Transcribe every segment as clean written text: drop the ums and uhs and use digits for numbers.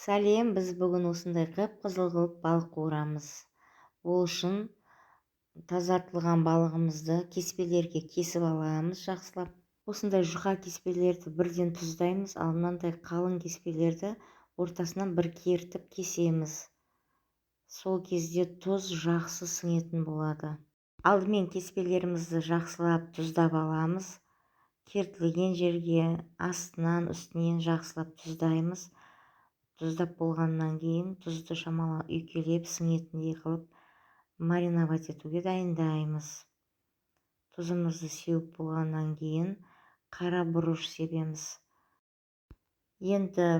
Сәлем, біз бүгін осындай қып-қызыл қылып балық қуырамыз. Ол үшін тазартылған балығымызды кеспелерге кесіп аламыз жақсылап. Осындай жұқа кеспелерді бірден тұздаймыз, ал мынандай қалың кеспелерді ортасынан бір кертіп кесеміз. Сол кезде тұз жақсы сіңетін болады. Алдымен кеспелерімізді жақсылап тұздап аламыз. Кертілген жерге астынан үстінен жақсылап тұздаймыз. Тұздап болғаннан кейін тұзды шамалы үйкелеп сіңетіндей қылып мариновать етуге дайындаймыз. Тұзымызды сеуіп болғаннан кейін қара бұрыш себеміз. Енді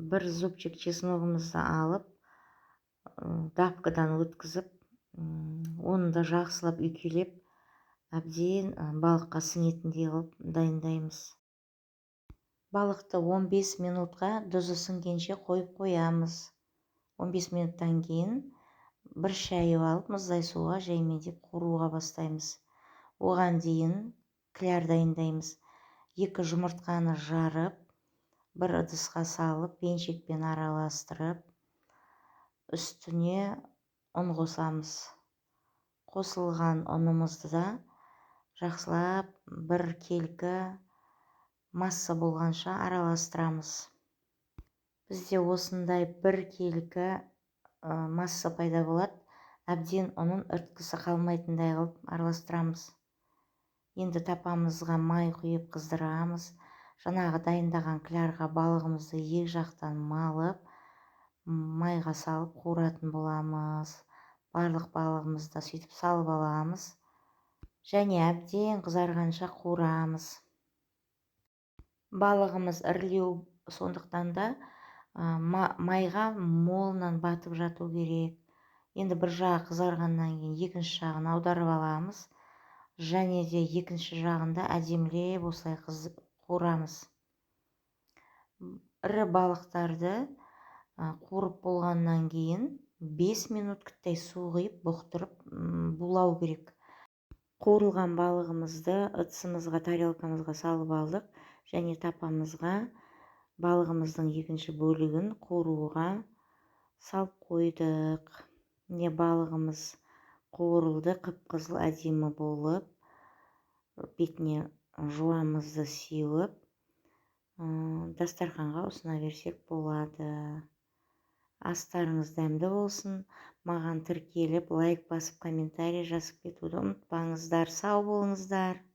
бір зубчик чесногымызды алып, дапкадан өткізіп, оны да жақсылап үйкелеп, әбден балыққа сіңетіндей қылып дайындаймыз. Балықты 15 минутқа тұзы сіңгенше қойып қоямыз. 15 минуттан кейін бір шайып алып мұздай суға жаймендеп қуыруға бастаймыз. Оған дейін кляр дайындаймыз. 2 жұмыртқаны жарып, бір ыдысқа салып, пеншекпен араластырып, үстіне ұн қосамыз. Қосылған ұнымызды да жақсылап бір келкі масса болғанша араластырамыз. Бізде осындай бір келкі масса пайда болады. Әбден ұнын ірткісі қалмайтындай қылып араластырамыз. Енді тапамызға май құйып қыздырамыз. Жаңағы дайындаған клярға балығымызды екі жақтан малып, майға салып қуыратын боламыз. Барлық балығымызды сөйтіп салып аламыз. Және әбден қызарғанша қуырамыз. Балығымыз ірілеу, сондықтан да майға молынан батып жату керек. Енді бір жағы қызарғаннан кейін екінші жағын аударып аламыз. Және де екінші жағында әдемілеп осылай қуырамыз. Ірі балықтарды қуырып болғаннан кейін 5 минутктай су құйып бұқтырып булау керек. Қуырылған балығымызды ыдысымызға, тарелкамызға салып алдық. Және тапамызға балығымыздың екінші бөлігін қуыруға салып қойдық. Міне балығымыз қуырылды, қып-қызыл әдемі болып, бетіне жуамызды сеуіп, дастарханға ұсына берсек болады. Астарыңыз дәмді болсын. Маған тіркеліп, лайк басып, комментарий жазып кетуді ұмытпаңыздар. Сау болыңыздар.